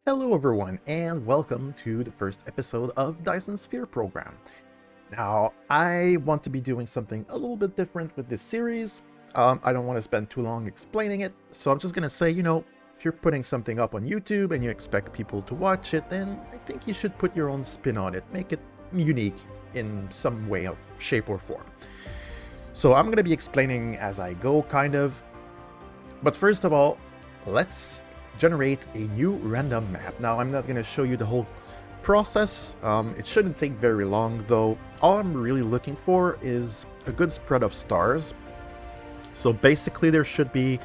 Hello everyone, and welcome to the first episode of Dyson Sphere Program. Now, I want to be doing something a little bit different with this series. I don't want to spend too long explaining it, so I'm just going to say, if you're putting something up on YouTube and you expect people to watch it, then I think you should put your own spin on it, make it unique in some way of shape or form. So I'm going to be explaining as I go, kind of. But first of all, let's generate a new random map. Now, I'm not going to show you the whole process. It shouldn't take very long, though. All I'm really looking for is a good spread of stars. So basically, there should be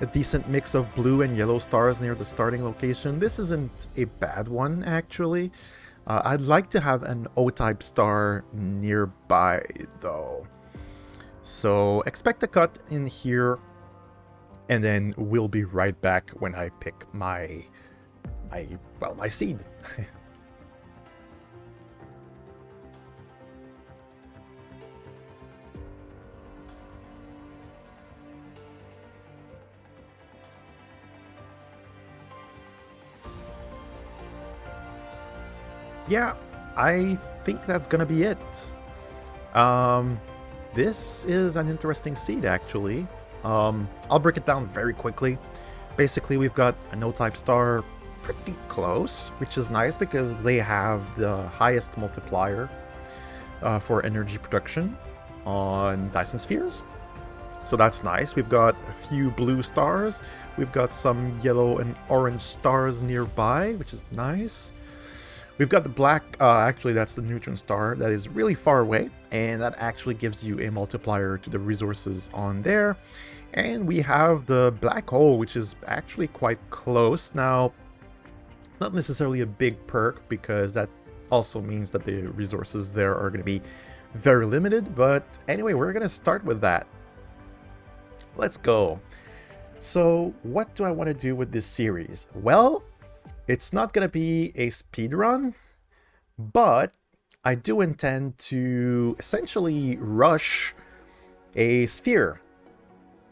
a decent mix of blue and yellow stars near the starting location. This isn't a bad one, actually. I'd like to have an O-type star nearby, though. So expect a cut in here, and then we'll be right back when I pick my seed. Yeah, I think that's gonna be it. This is an interesting seed, actually. I'll break it down very quickly. Basically, we've got a no-type star pretty close, which is nice because they have the highest multiplier for energy production on Dyson spheres. So that's nice. We've got a few blue stars. We've got some yellow and orange stars nearby, which is nice. We've got the black, actually that's the neutron star that is really far away, and that actually gives you a multiplier to the resources on there. And we have the black hole, which is actually quite close. Now, not necessarily a big perk, because that also means that the resources there are going to be very limited. But anyway, we're going to start with that. Let's go. So what do I want to do with this series? Well, it's not going to be a speedrun, but I do intend to essentially rush a sphere.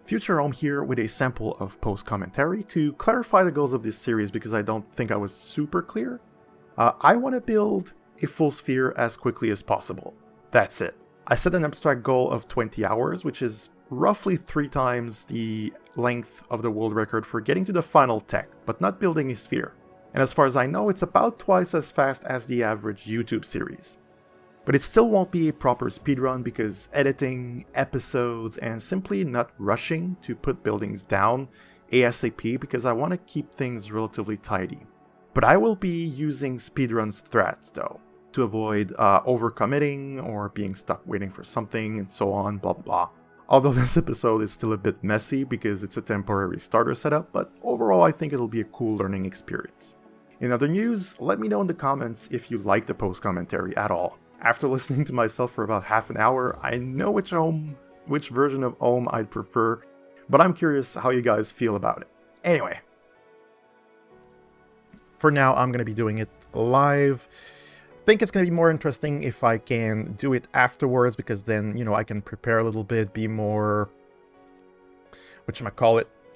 Future Home here with a sample of post commentary to clarify the goals of this series, because I don't think I was super clear. I want to build a full sphere as quickly as possible. That's it. I set an abstract goal of 20 hours, which is roughly 3 times the length of the world record for getting to the final tech, but not building a sphere. And as far as I know, it's about twice as fast as the average YouTube series. But it still won't be a proper speedrun, because editing, episodes, and simply not rushing to put buildings down ASAP, because I want to keep things relatively tidy. But I will be using speedruns threads, though, to avoid overcommitting or being stuck waiting for something and so on, blah blah blah. Although this episode is still a bit messy because it's a temporary starter setup, but overall I think it'll be a cool learning experience. In other news, let me know in the comments if you like the post commentary at all. After listening to myself for about half an hour, I know which version of Ohm I'd prefer, but I'm curious how you guys feel about it. Anyway, for now I'm going to be doing it live. I think it's going to be more interesting if I can do it afterwards, because then, I can prepare a little bit, be more,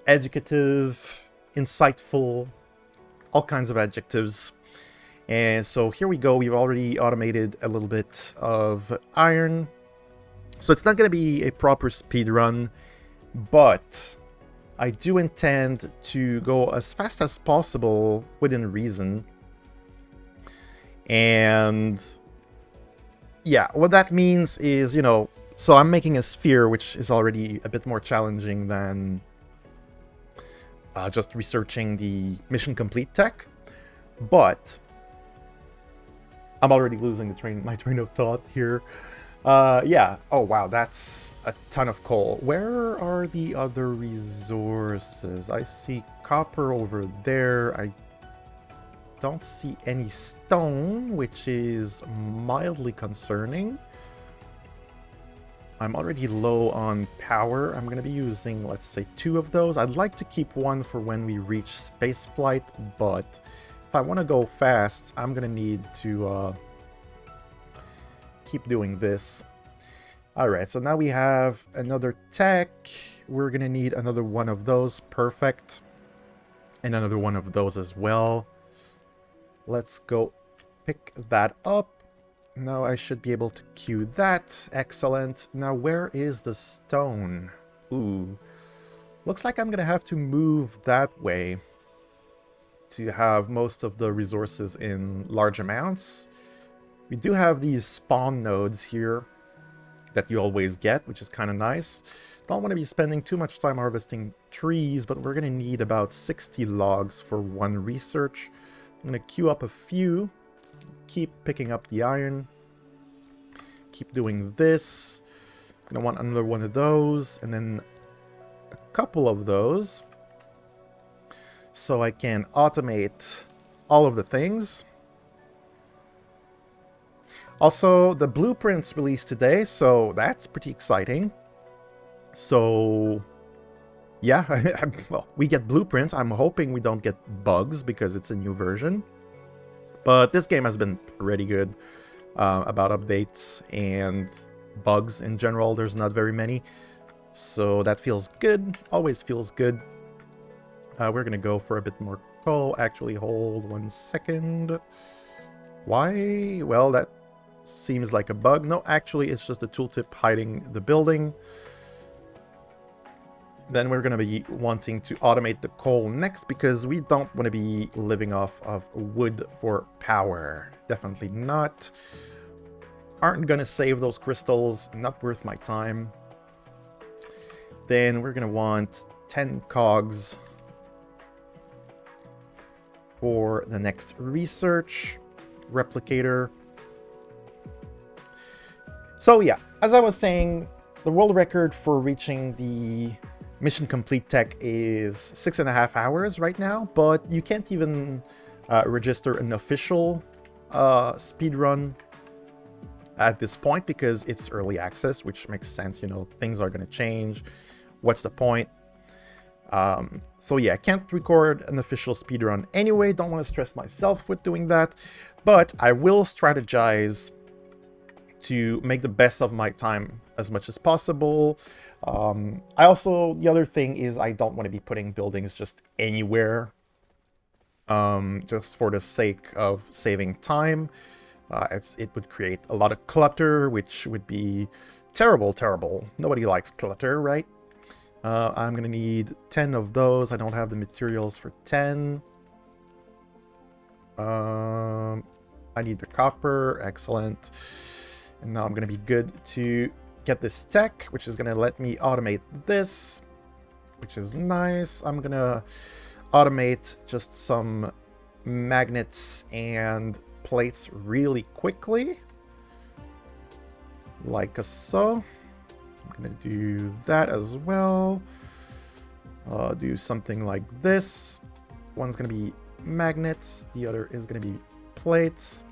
educative, insightful, all kinds of adjectives. And so here we go. We've already automated a little bit of iron. So it's not going to be a proper speed run, but I do intend to go as fast as possible within reason. And yeah, what that means is, so I'm making a sphere, which is already a bit more challenging than just researching the mission complete tech. But I'm already losing my train of thought here. Yeah. Oh, wow. That's a ton of coal. Where are the other resources? I see copper over there. I don't see any stone, which is mildly concerning. I'm already low on power. I'm going to be using, let's say, 2 of those. I'd like to keep 1 for when we reach spaceflight, but if I want to go fast, I'm going to need to keep doing this. Alright, so now we have another tech. We're going to need another one of those. Perfect. And another one of those as well. Let's go pick that up. Now I should be able to queue that. Excellent. Now where is the stone? Ooh. Looks like I'm gonna have to move that way to have most of the resources in large amounts. We do have these spawn nodes here that you always get, which is kind of nice. Don't want to be spending too much time harvesting trees, but we're gonna need about 60 logs for one research. I'm gonna queue up a few. Keep picking up the iron. Keep doing this. I'm gonna want another one of those, and then a couple of those, so I can automate all of the things. Also, the blueprints released today, so that's pretty exciting. So, yeah, well, we get blueprints. I'm hoping we don't get bugs because it's a new version. But this game has been pretty good about updates and bugs in general. There's not very many. So that feels good. Always feels good. We're going to go for a bit more coal. Actually, hold 1 second. Why? Well, that seems like a bug. No, actually, it's just a tooltip hiding the building. Then we're going to be wanting to automate the coal next because we don't want to be living off of wood for power. Definitely not. Aren't going to save those crystals. Not worth my time. Then we're going to want 10 cogs for the next research replicator. So yeah, as I was saying, the world record for reaching the mission complete tech is 6.5 hours right now, but you can't even register an official speedrun at this point because it's early access, which makes sense. You know, things are going to change. What's the point? So yeah, I can't record an official speedrun anyway. Don't want to stress myself with doing that, but I will strategize to make the best of my time as much as possible. I also, the other thing is I don't want to be putting buildings just anywhere, just for the sake of saving time. It would create a lot of clutter, which would be terrible, terrible. Nobody likes clutter, right? I'm gonna need 10 of those. I don't have the materials for 10. I need the copper. Excellent. And now I'm gonna be good to get this tech, which is gonna let me automate this, which is nice. I'm gonna automate just some magnets and plates really quickly, like so. I'm gonna do that as well. Do something like this. One's gonna be magnets, the other is gonna be plates.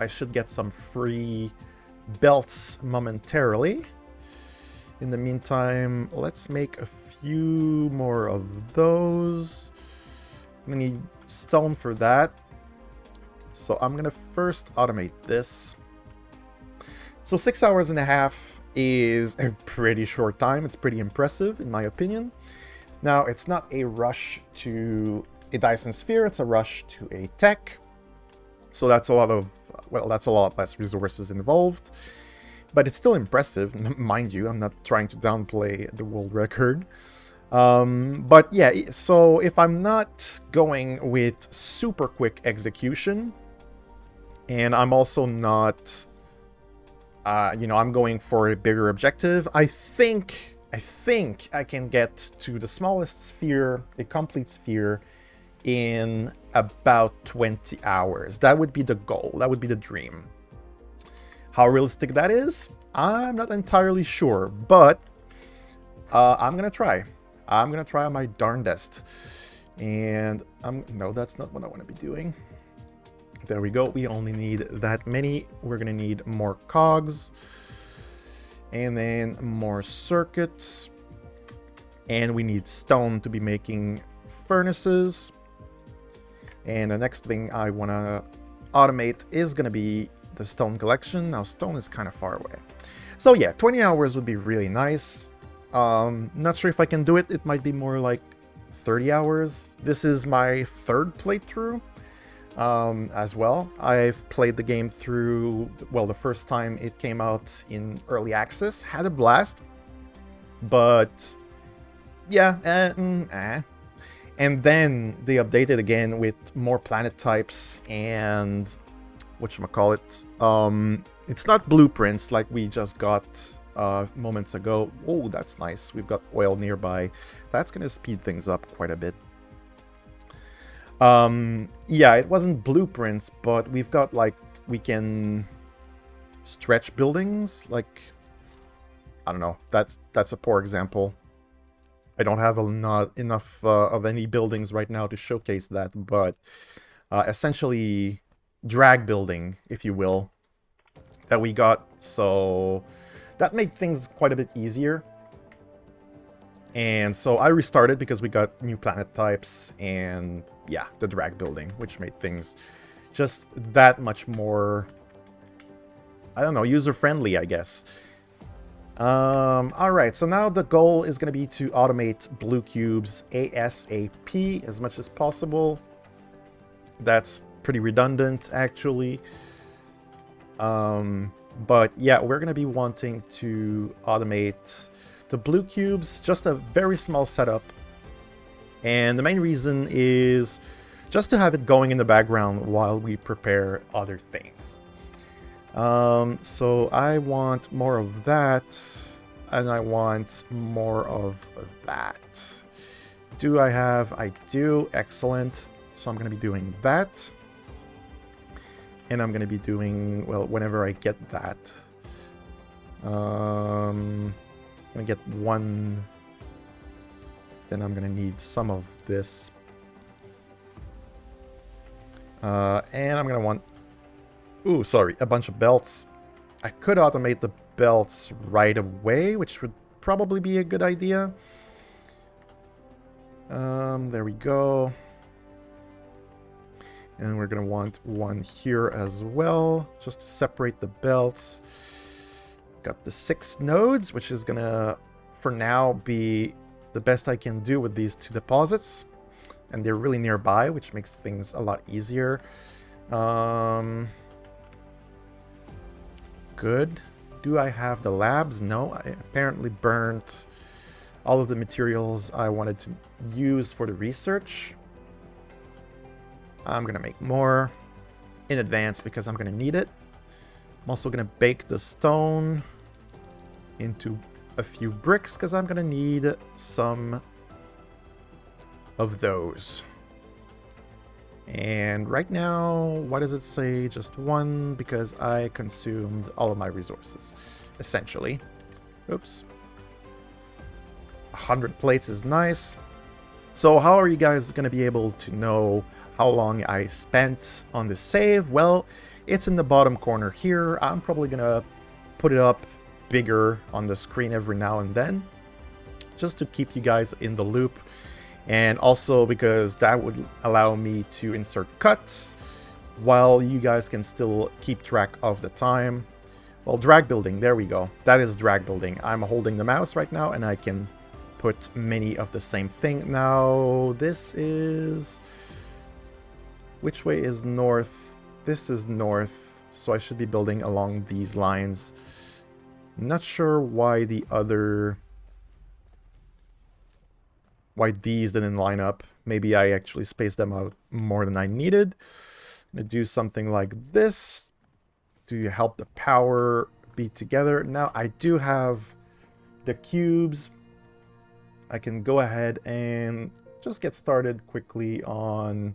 I should get some free belts momentarily. In the meantime, let's make a few more of those. I'm gonna need stone for that. So I'm gonna first automate this. So 6.5 hours is a pretty short time. It's pretty impressive in my opinion. Now, it's not a rush to a Dyson Sphere, it's a rush to a tech. So that's a lot of, well, that's a lot less resources involved. But it's still impressive, mind you. I'm not trying to downplay the world record. But yeah, so if I'm not going with super quick execution, and I'm also not, you know, I'm going for a bigger objective, I think I can get to the smallest sphere, a complete sphere, in about 20 hours. That would be the goal. That would be the dream. How realistic that is, I'm not entirely sure, but I'm gonna try. I'm gonna try my darndest. And no, that's not what I want to be doing. There we go. We only need that many. We're gonna need more cogs, and then more circuits, and we need stone to be making furnaces. And the next thing I want to automate is going to be the stone collection. Now, stone is kind of far away. So yeah, 20 hours would be really nice. Not sure if I can do it. It might be more like 30 hours. This is my third playthrough. as well. I've played the game through, well, the first time it came out in early access, had a blast, but yeah, and then they updated again with more planet types and whatchamacallit. It's not blueprints like we just got moments ago. Oh, that's nice. We've got oil nearby. That's gonna speed things up quite a bit. Yeah, it wasn't blueprints, but we've got, like, we can stretch buildings, like, I don't know, that's a poor example. I don't have not enough of any buildings right now to showcase that, but essentially drag building, if you will, that we got, so that made things quite a bit easier. And so I restarted because we got new planet types and, yeah, the drag building, which made things just that much more, I don't know, user-friendly, I guess. Alright, so now the goal is going to be to automate blue cubes ASAP as much as possible. That's pretty redundant, actually. But yeah, we're going to be wanting to automate the blue cubes, just a very small setup. And the main reason is just to have it going in the background while we prepare other things. So I want more of that, and I want more of that. Do I have? I do. Excellent. So I'm going to be doing that. And I'm going to be doing, well, whenever I get that. I'm going to get one. Then I'm going to need some of this. And I'm going to want, ooh, sorry, a bunch of belts. I could automate the belts right away, which would probably be a good idea. There we go. And we're going to want one here as well, just to separate the belts. Got the 6 nodes, which is going to, for now, be the best I can do with these 2 deposits. And they're really nearby, which makes things a lot easier. Good. Do I have the labs? No, I apparently burnt all of the materials I wanted to use for the research. I'm going to make more in advance because I'm going to need it. I'm also going to bake the stone into a few bricks because I'm going to need some of those. And right now, what does it say? Just 1 because I consumed all of my resources, essentially. Oops. 100 plates is nice. So how are you guys going to be able to know how long I spent on this save? Well, it's in the bottom corner here. I'm probably going to put it up bigger on the screen every now and then, just to keep you guys in the loop. And also because that would allow me to insert cuts while you guys can still keep track of the time. Well, drag building, there we go. That is drag building. I'm holding the mouse right now and I can put many of the same thing. Now, this is... which way is north? This is north, so I should be building along these lines. Not sure why the other... why these didn't line up. Maybe I actually spaced them out more than I needed. I'm going to do something like this to help the power be together. Now, I do have the cubes. I can go ahead and just get started quickly on...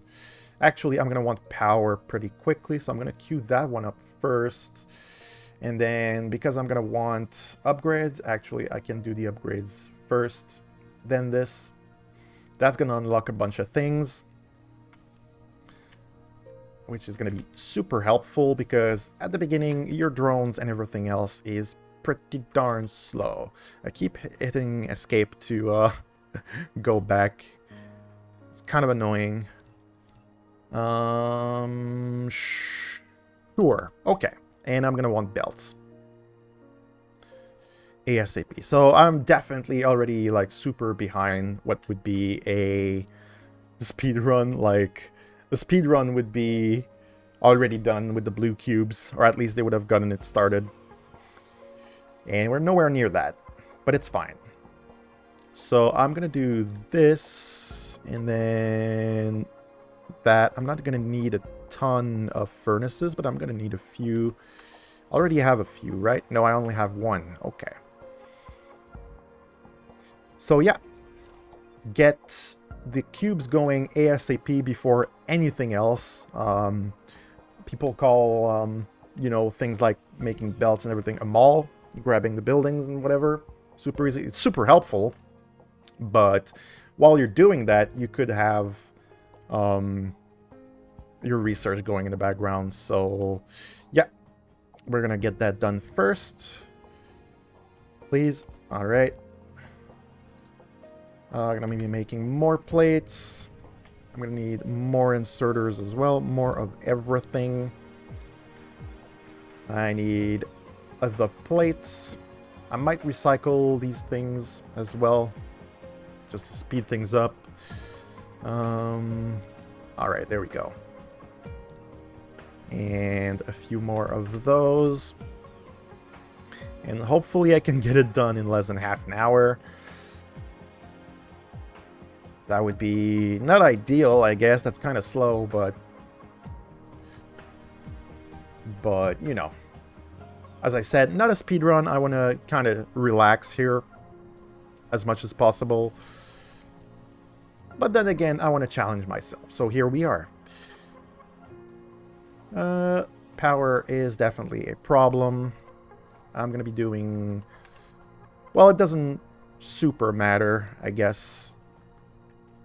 actually, I'm going to want power pretty quickly, so I'm going to queue that one up first. And then, because I'm going to want upgrades, actually, I can do the upgrades first, then this. That's going to unlock a bunch of things, which is going to be super helpful because at the beginning, your drones and everything else is pretty darn slow. I keep hitting escape to go back. It's kind of annoying. Sure. Okay. And I'm going to want belts. ASAP. So I'm definitely already like super behind what would be a speed run. Like The speed run would be already done with the blue cubes, or at least they would have gotten it started. And we're nowhere near that, but it's fine. So I'm gonna do this, and then that. I'm not gonna need a ton of furnaces, but I'm gonna need a few. I already have a few, right? No, I only have one. Okay. So yeah, get the cubes going ASAP before anything else. People call, you know, things like making belts and everything a mall, grabbing the buildings and whatever. Super easy. It's super helpful. But while you're doing that, you could have your research going in the background. So yeah, we're going to get that done first. Please. All right. I'm going to be making more plates. I'm going to need more inserters as well. More of everything. I need the plates. I might recycle these things as well, just to speed things up. Alright, there we go. And a few more of those. And hopefully I can get it done in less than half an hour. That would be not ideal, I guess. That's kind of slow, but you know. As I said, not a speed run. I want to kind of relax here as much as possible. But then again, I want to challenge myself. So here we are. Power is definitely a problem. I'm going to be doing... Well, it doesn't super matter, I guess.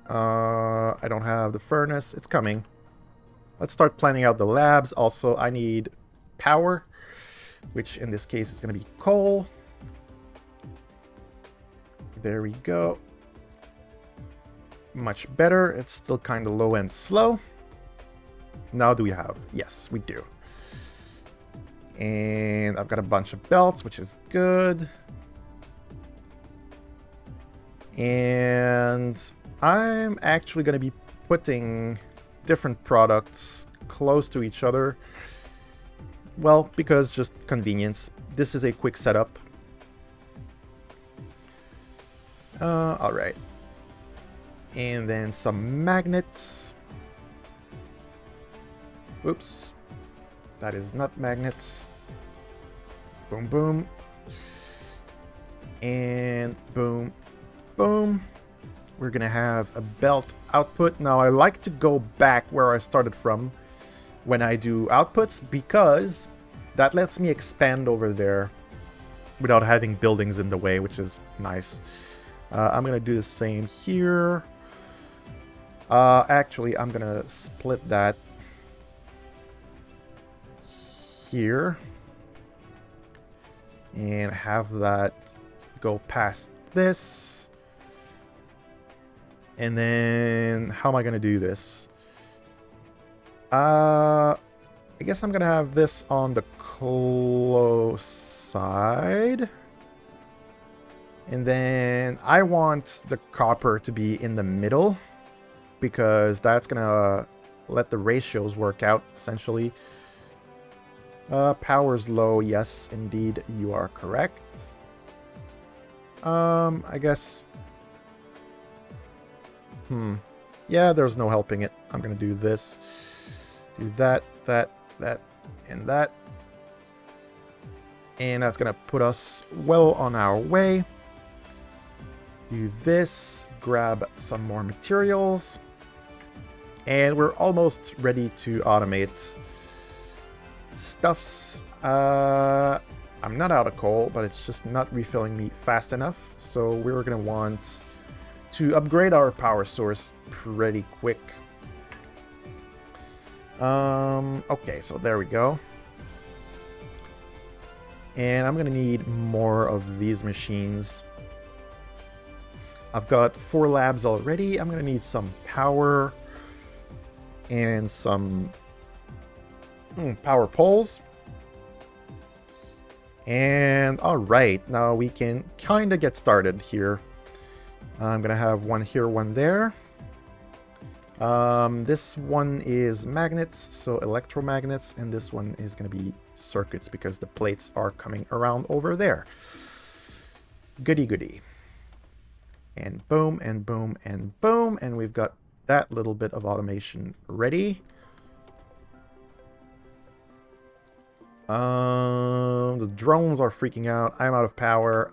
I don't have the furnace. It's coming. Let's start planning out the labs. Also, I need power, which in this case is going to be coal. There we go. Much better. It's still kind of low and slow. Now do we have? Yes, we do. And I've got a bunch of belts, which is good. And I'm actually going to be putting different products close to each other. Well, because just convenience. This is a quick setup. Alright. And then some magnets. Oops. That is not magnets. Boom, boom. And boom, boom. We're gonna have a belt output. Now, I like to go back where I started from when I do outputs, because that lets me expand over there without having buildings in the way, which is nice. I'm gonna do the same here. Actually, I'm gonna split that here and have that go past this. And then how am I gonna do this? I guess I'm gonna have this on the close side. And then I want the copper to be in the middle, because that's gonna let the ratios work out, essentially. Power's low. Yes, indeed, you are correct. I guess... Yeah, there's no helping it. I'm gonna do this. Do that, that, and that. And that's gonna put us well on our way. Do this. Grab some more materials. And we're almost ready to automate stuffs. I'm not out of coal, but it's just not refilling me fast enough. So we're gonna want to upgrade our power source pretty quick. Okay, so there we go. And I'm gonna need more of these machines. I've got 4 labs already. I'm gonna need some power and some power poles. And all right, now we can kind of get started here. I'm gonna have one here, one there. This one is magnets, so electromagnets, and this one is going to be circuits because the plates are coming around over there. Goody goody. And boom, and boom, and boom, and we've got that little bit of automation ready. The drones are freaking out. I'm out of power.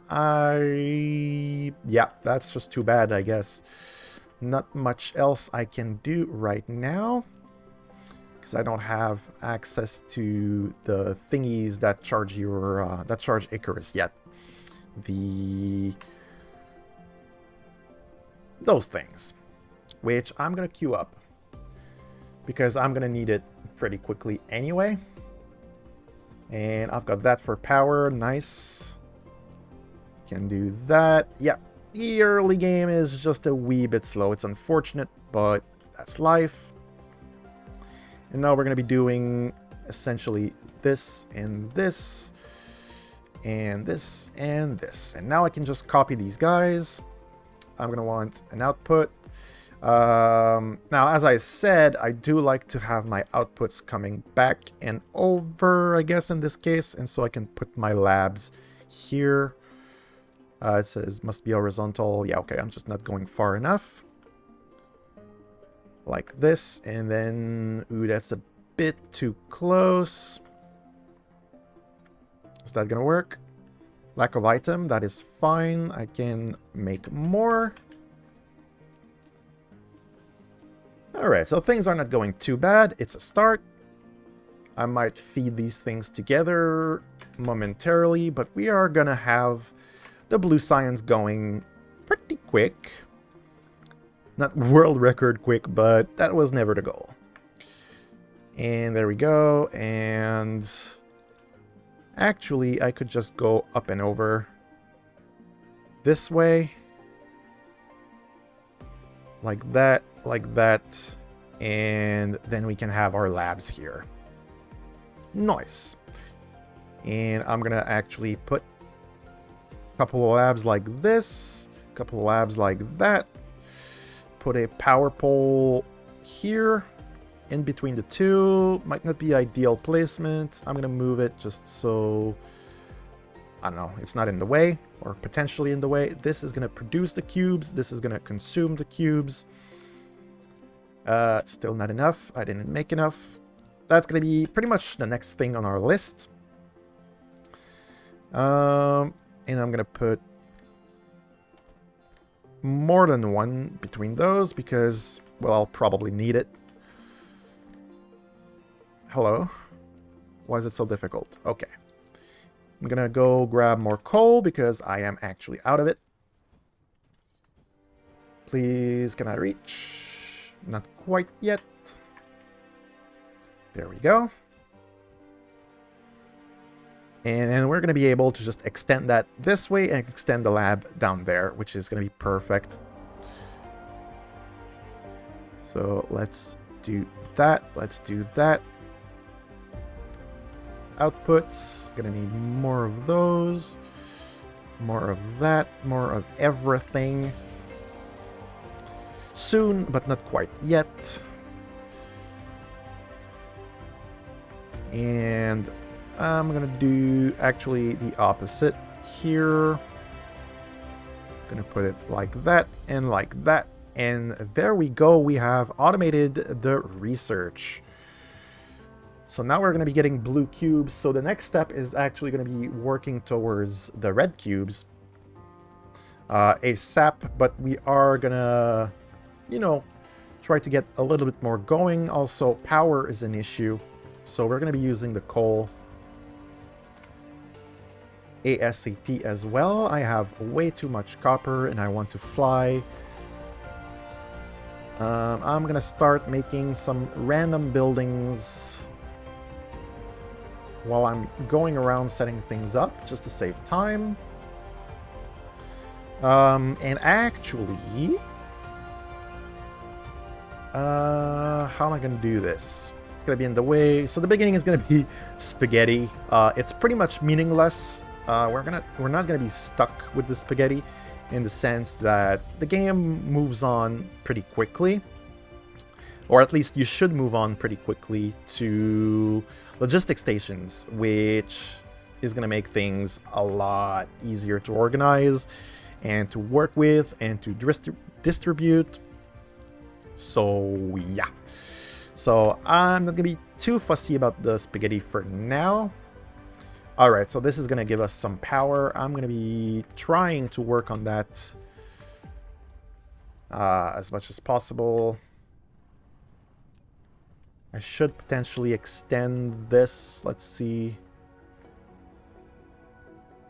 Yeah, that's just too bad, I guess. Not much else I can do right now because I don't have access to the thingies that charge your that charge Icarus yet. Those things, which I'm gonna queue up because I'm gonna need it pretty quickly anyway. And I've got that for power. Nice. Can do that. Yeah. The early game is just a wee bit slow. It's unfortunate, but that's life. And now we're going to be doing essentially this and this and this and this. And now I can just copy these guys. I'm going to want an output. Now, as I said, I do like to have my outputs coming back and over, I guess, in this case. And so I can put my labs here. It says must be horizontal. Yeah, okay, I'm just not going far enough. Like this. And then, ooh, that's a bit too close. Is that gonna work? Lack of item, that is fine. I can make more. Alright, so things are not going too bad. It's a start. I might feed these things together momentarily, but we are gonna have the blue science going pretty quick. Not world record quick, but that was never the goal. And there we go. And actually, I could just go up and over this way. Like that, and then we can have our labs here. Nice. And I'm gonna actually put a couple of labs like this, a couple of labs like that. Put a power pole here in between the two. Might not be ideal placement. I'm gonna move it just so, I don't know, it's not in the way, or potentially in the way. This is gonna produce the cubes. This is gonna consume the cubes. Still not enough. I didn't make enough. That's gonna be pretty much the next thing on our list. And I'm gonna put more than one between those because, well, I'll probably need it. Hello? Why is it so difficult? Okay. I'm gonna go grab more coal because I am actually out of it. Please, can I reach? Not quite yet. There we go. And we're going to be able to just extend that this way and extend the lab down there, which is going to be perfect. So let's do that. Let's do that. Outputs. Going to need more of those. More of that. More of everything. Soon, but not quite yet. And I'm gonna do actually the opposite here. Gonna put it like that and like that. And there we go. We have automated the research. So now we're gonna be getting blue cubes. So the next step is actually gonna be working towards the red cubes. ASAP, but we are gonna, you know, try to get a little bit more going. Also, power is an issue. So we're gonna be using the coal ASAP as well. I have way too much copper and I want to fly. I'm gonna start making some random buildings while I'm going around setting things up just to save time. And actually, how am I gonna do this? It's gonna be in the way. So the beginning is gonna be spaghetti. It's pretty much meaningless. We're not gonna be stuck with the spaghetti in the sense that the game moves on pretty quickly. or at least you should move on pretty quickly to logistic stations, which is going to make things a lot easier to organize and to work with and to distribute. So yeah, so I'm not gonna be too fussy about the spaghetti for now. All right, so this is gonna give us some power. I'm gonna be trying to work on that as much as possible. I should potentially extend this. Let's see.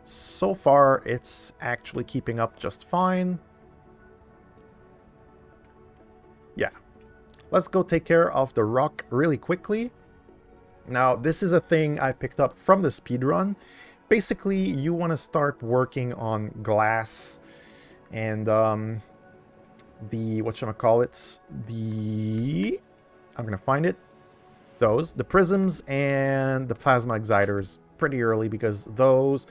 So far, it's actually keeping up just fine. Yeah. Let's go take care of the rock really quickly. Now, this is a thing I picked up from the speedrun. Basically, you want to start working on glass and the whatchamacallits, I'm gonna find it. The prisms and the plasma exciters pretty early, because those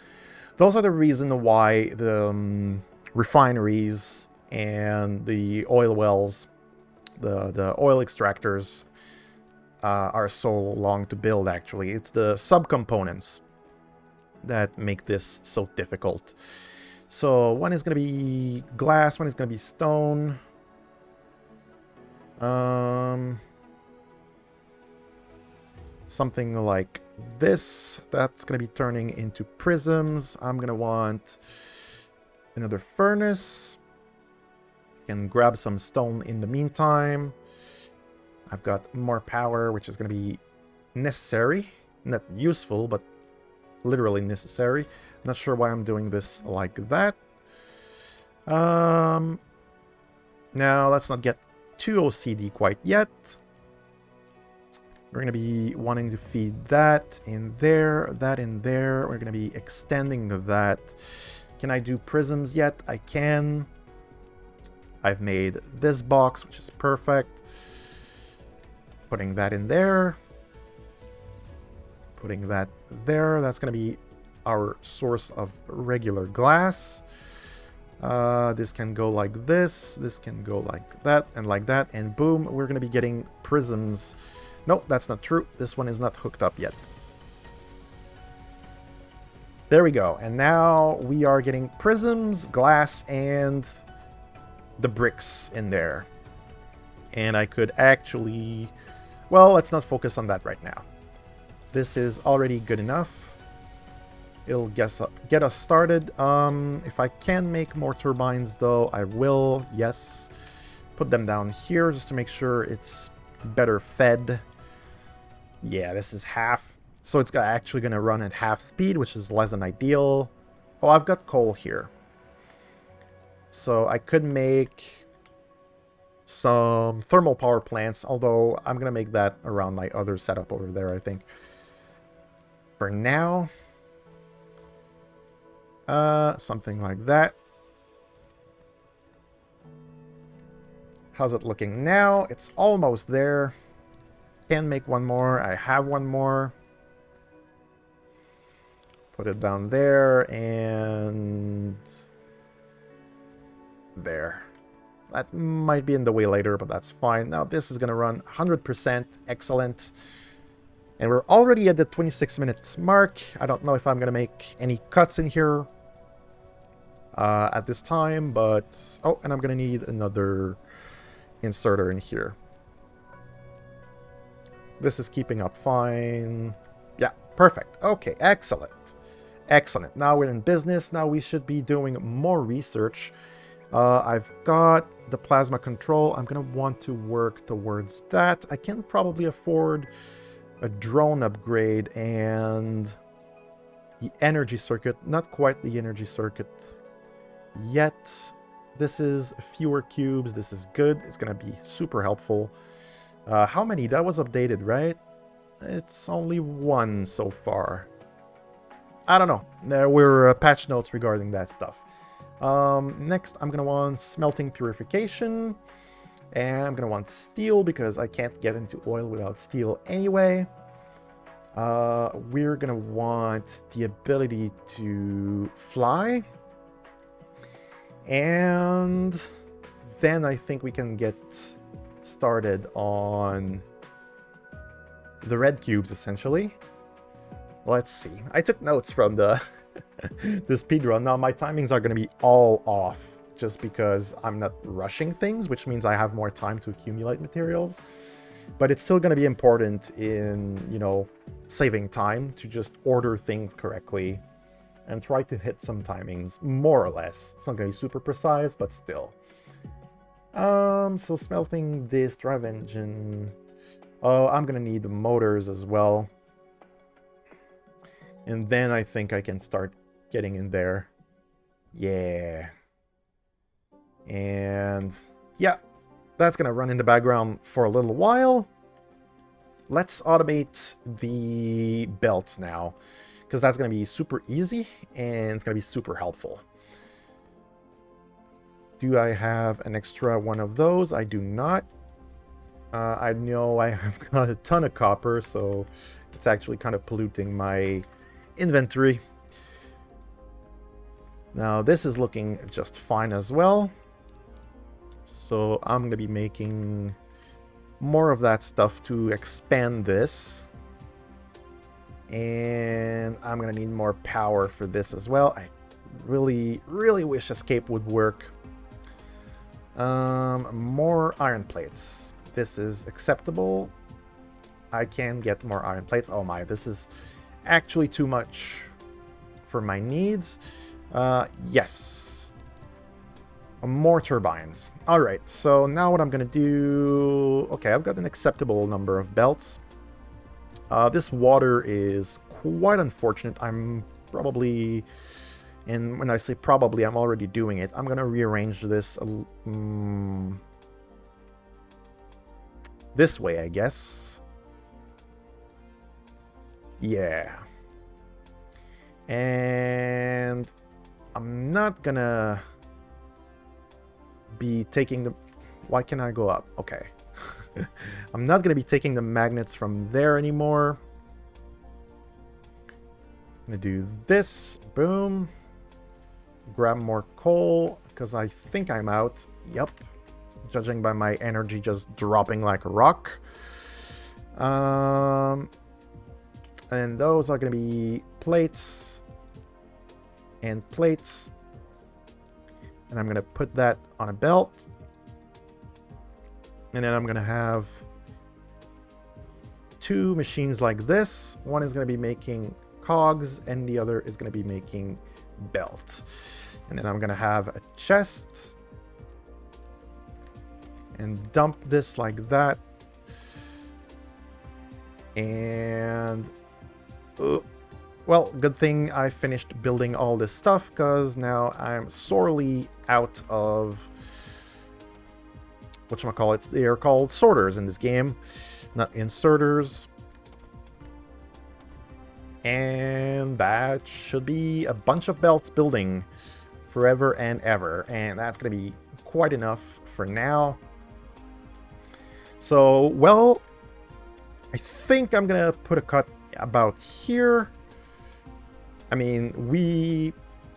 are the reason why the refineries and the oil wells, the oil extractors are so long to build. Actually, it's the subcomponents that make this so difficult. So one is going to be glass, one is going to be stone. Something like this. That's going to be turning into prisms. I'm going to want another furnace. Can grab some stone in the meantime. I've got more power, which is going to be necessary. Not useful, but literally necessary. Not sure why I'm doing this like that. Now, let's not get too OCD quite yet. We're going to be wanting to feed that in there, that in there. We're going to be extending that. Can I do prisms yet? I can. I've made this box, which is perfect. Putting that in there. Putting that there. That's going to be our source of regular glass. This can go like this. This can go like that and like that. And boom, we're going to be getting prisms. Nope, that's not true. This one is not hooked up yet. There we go. And now we are getting prisms, glass, and the bricks in there. And I could actually... Well, let's not focus on that right now. This is already good enough. It'll get us started. If I can make more turbines, though, I will. Yes. Put them down here just to make sure it's better fed. Yeah, this is half. So it's actually going to run at half speed, which is less than ideal. Oh, I've got coal here. So I could make some thermal power plants, although I'm going to make that around my other setup over there, I think. For now, something like that. How's it looking now? It's almost there. Can make one more. I have one more. Put it down there and there. That might be in the way later, but that's fine. Now this is going to run 100%. Excellent. And we're already at the 26 minutes mark. I don't know if I'm going to make any cuts in here at this time, but... Oh, and I'm going to need another inserter in here. This is keeping up fine. Yeah, perfect. Okay, excellent. Excellent. Now we're in business. Now we should be doing more research. I've got the plasma control. I'm going to want to work towards that. I can probably afford a drone upgrade and the energy circuit. Not quite the energy circuit yet. This is fewer cubes. This is good. It's going to be super helpful. How many? That was updated, right? It's only one so far. I don't know. There were patch notes regarding that stuff. Next, I'm going to want smelting purification. And I'm going to want steel because I can't get into oil without steel anyway. We're going to want the ability to fly. And then I think we can get started on the red cubes, essentially. Let's see. I took notes from the speedrun. Now my timings are going to be all off just because I'm not rushing things, which means I have more time to accumulate materials. But it's still going to be important in, you know, saving time to just order things correctly and try to hit some timings, more or less. It's not going to be super precise, but still. So smelting this drive engine. Oh, I'm going to need the motors as well. And then I think I can start getting in there. Yeah. And yeah, that's going to run in the background for a little while. Let's automate the belts now, because that's going to be super easy and it's going to be super helpful. Do I have an extra one of those? I do not. I know I have got a ton of copper, so it's actually kind of polluting my inventory. Now this is looking just fine as well. So I'm going to be making more of that stuff to expand this. And I'm going to need more power for this as well. I really, really wish escape would work. More iron plates. This is acceptable. I can get more iron plates. Oh my, this is actually too much for my needs. Yes. More turbines. Alright, so now what I'm going to do... Okay, I've got an acceptable number of belts. This water is quite unfortunate. I'm probably... And when I say probably, I'm already doing it. I'm going to rearrange this this way, I guess. Yeah. And I'm not going to be taking the... Why can't I go up? Okay. I'm not going to be taking the magnets from there anymore. I'm going to do this. Boom. Grab more coal, because I think I'm out. Yep. Judging by my energy just dropping like a rock. And those are going to be plates. And plates. And I'm going to put that on a belt. And then I'm going to have two machines like this. One is going to be making cogs, and the other is going to be making belt. And then I'm going to have a chest. And dump this like that. And... well, good thing I finished building all this stuff, because now I'm sorely out of... whatchamacallit, they are called sorters in this game, not inserters. And that should be a bunch of belts building forever and ever. And that's going to be quite enough for now. So, well, I think I'm going to put a cut about here. I mean,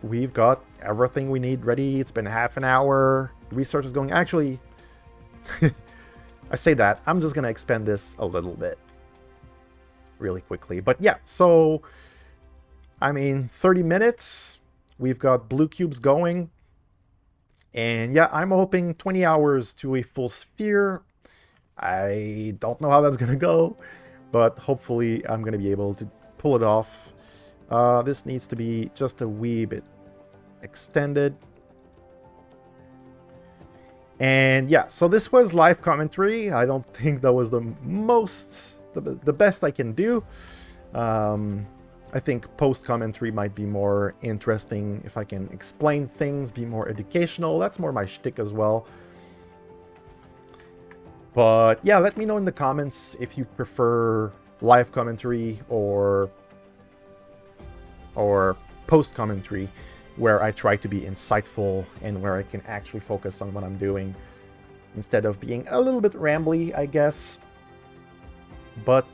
we've got everything we need ready. It's been half an hour. Research is going... Actually, I say that. I'm just going to expand this a little bit. Really quickly. But yeah, so... I mean, 30 minutes. We've got blue cubes going. And yeah, I'm hoping 20 hours to a full sphere. I don't know how that's going to go. But hopefully I'm going to be able to pull it off. This needs to be just a wee bit extended. And yeah, so this was live commentary. I don't think that was the best I can do. I think post commentary might be more interesting if I can explain things, be more educational. That's more my shtick as well. But yeah, let me know in the comments if you prefer live commentary or post commentary, where I try to be insightful and where I can actually focus on what I'm doing instead of being a little bit rambly, I guess. But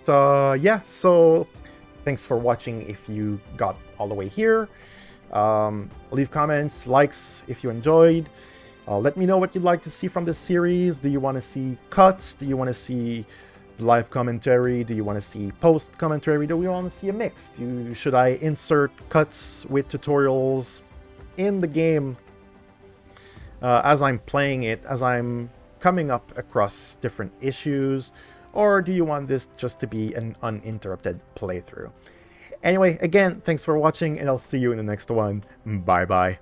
yeah, so thanks for watching if you got all the way here. Leave comments, likes if you enjoyed. Let me know what you'd like to see from this series. Do you want to see cuts? Do you want to see live commentary? Do you want to see post commentary? Do you want to see a mix? Should I insert cuts with tutorials in the game as I'm playing it, as I'm coming up across different issues? Or do you want this just to be an uninterrupted playthrough? Anyway, again, thanks for watching, and I'll see you in the next one. Bye bye.